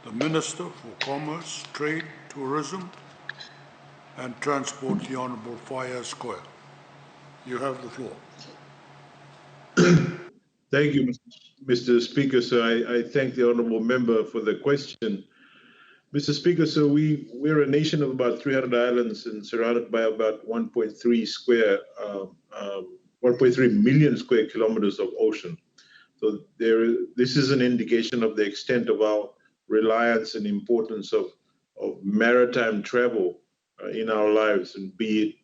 the Minister for Commerce, Trade, Tourism and Transport, the Honourable Faiyaz Koya. You have the floor. Thank you, Mr. Speaker. So I thank the honourable member for the question. Mr. Speaker, so we're a nation of about 300 islands and surrounded by about 1.3 million square kilometers of ocean. So this is an indication of the extent of our reliance and importance of maritime travel in our lives, and be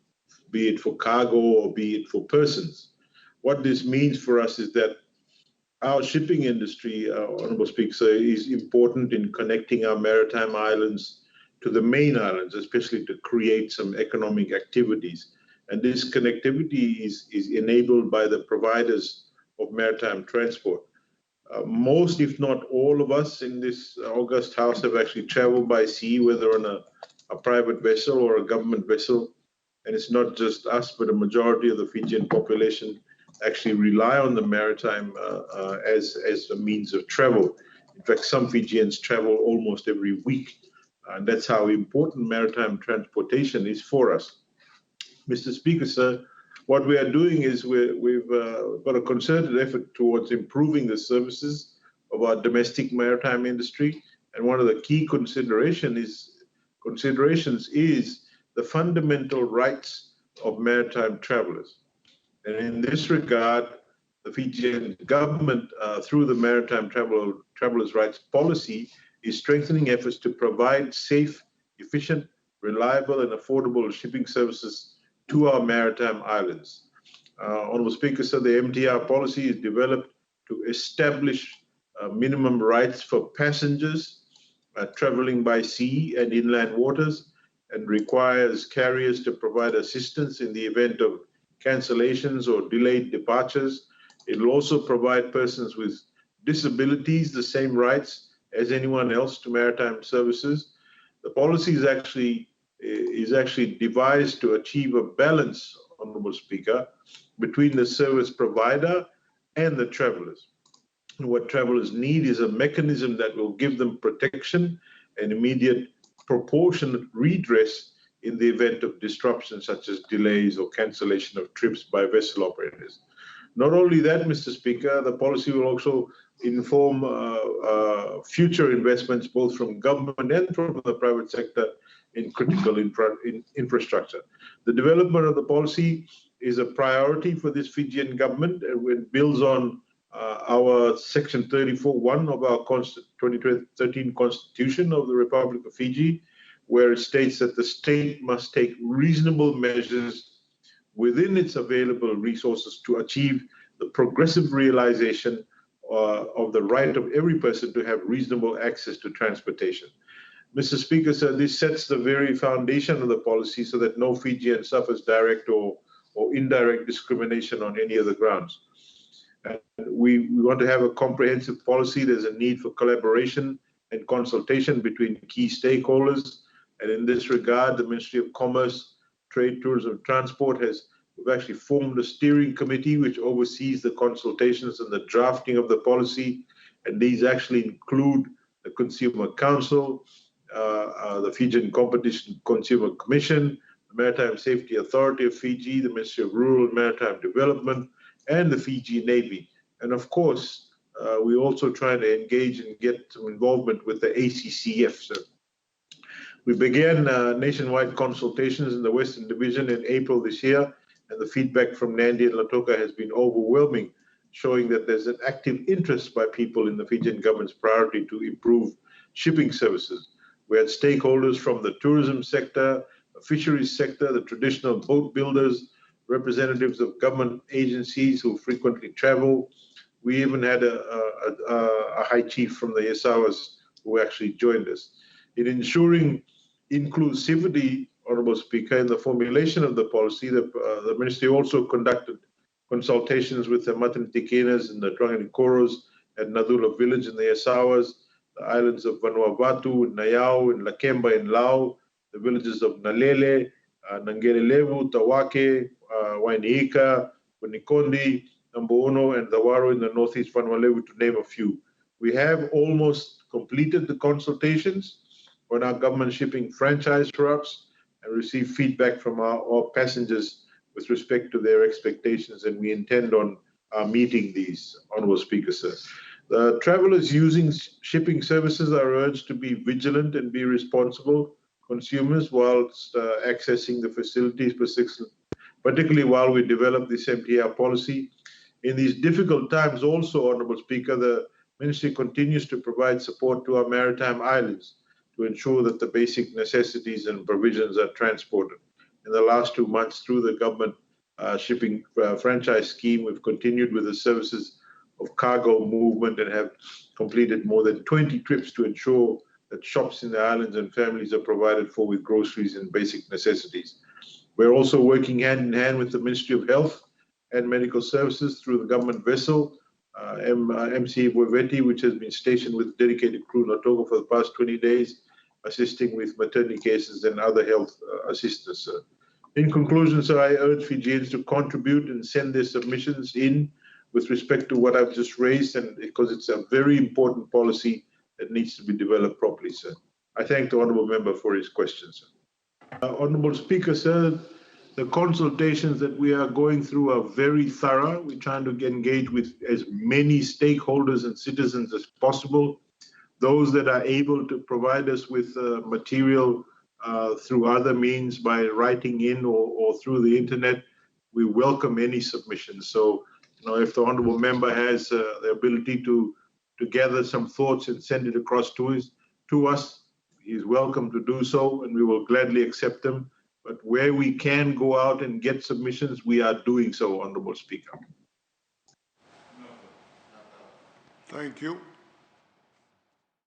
it for cargo or be it for persons. What this means for us is that our shipping industry, Honourable Speaker, is important in connecting our maritime islands to the main islands, especially to create some economic activities. And this connectivity is enabled by the providers of maritime transport. Most, if not all of us in this august house have actually traveled by sea, whether on a private vessel or a government vessel. And it's not just us, but a majority of the Fijian population actually rely on the maritime as a means of travel. In fact, some Fijians travel almost every week. And that's how important maritime transportation is for us. Mr. Speaker, sir, what we are doing is we've got a concerted effort towards improving the services of our domestic maritime industry. And one of the key considerations is the fundamental rights of maritime travelers. And in this regard, the Fijian government, through the Maritime Travelers' Rights Policy, is strengthening efforts to provide safe, efficient, reliable, and affordable shipping services to our maritime islands. Honourable Speaker, so the MTR policy is developed to establish minimum rights for passengers traveling by sea and inland waters, and requires carriers to provide assistance in the event of cancellations or delayed departures. It will also provide persons with disabilities the same rights as anyone else to maritime services. The policy is actually devised to achieve a balance, Honourable Speaker, between the service provider and the travelers. And what travelers need is a mechanism that will give them protection and immediate proportionate redress in the event of disruption, such as delays or cancellation of trips by vessel operators. Not only that, Mr. Speaker, the policy will also inform future investments, both from government and from the private sector, in critical infrastructure. The development of the policy is a priority for this Fijian government, and it builds on our Section 34(1) of our 2013 Constitution of the Republic of Fiji, where it states that the state must take reasonable measures within its available resources to achieve the progressive realization of the right of every person to have reasonable access to transportation. Mr. Speaker, sir, this sets the very foundation of the policy so that no Fijian suffers direct or indirect discrimination on any of the grounds. And we want to have a comprehensive policy. There's a need for collaboration and consultation between key stakeholders. And in this regard, the Ministry of Commerce, Trade, Tourism, and Transport we've actually formed a steering committee which oversees the consultations and the drafting of the policy. And these actually include the Consumer Council, the Fijian Competition Consumer Commission, the Maritime Safety Authority of Fiji, the Ministry of Rural and Maritime Development, and the Fiji Navy. And of course, we also try to engage and get some involvement with the ACCF. So we began nationwide consultations in the Western Division in April this year, and the feedback from Nandi and Lautoka has been overwhelming, showing that there's an active interest by people in the Fijian government's priority to improve shipping services. We had stakeholders from the tourism sector, the fisheries sector, the traditional boat builders, representatives of government agencies who frequently travel. We even had a high chief from the Yasawas who actually joined us. In ensuring inclusivity, Honourable Speaker, in the formulation of the policy, the Ministry also conducted consultations with the Matanitikenas and the Tranganikoros at Nadula village in the Yasawas, the islands of Vanuatu, Nayau, and Lakemba in Lao, the villages of Nalele, Nangerelevu, Tawake, Wainiika, Punikondi, Nambuono, and Dawaro in the northeast Vanuatu, to name a few. We have almost completed the consultations on our government shipping franchise routes and received feedback from our passengers with respect to their expectations, and we intend on meeting these, Honourable Speaker, sir. The travellers using shipping services are urged to be vigilant and be responsible consumers whilst accessing the facilities, particularly while we develop this MTR policy. In these difficult times also, Honourable Speaker, the Ministry continues to provide support to our maritime islands to ensure that the basic necessities and provisions are transported. In the last 2 months, through the government shipping franchise scheme, we've continued with the services of cargo movement and have completed more than 20 trips to ensure that shops in the islands and families are provided for with groceries and basic necessities. We're also working hand in hand with the Ministry of Health and Medical Services through the government vessel, MC Bovetti, which has been stationed with dedicated crew in Otogo for the past 20 days, assisting with maternity cases and other health assistance. In conclusion, sir, I urge Fijians to contribute and send their submissions in with respect to what I've just raised, and because it's a very important policy that needs to be developed properly, sir. I thank the Honourable Member for his question, sir. Honourable Speaker, sir, the consultations that we are going through are very thorough. We're trying to engage with as many stakeholders and citizens as possible. Those that are able to provide us with material through other means by writing in or through the internet, we welcome any submissions. So, if the Honourable Member has the ability to gather some thoughts and send it across to us, he's welcome to do so, and we will gladly accept them. But where we can go out and get submissions, we are doing so, Honourable Speaker. Thank you.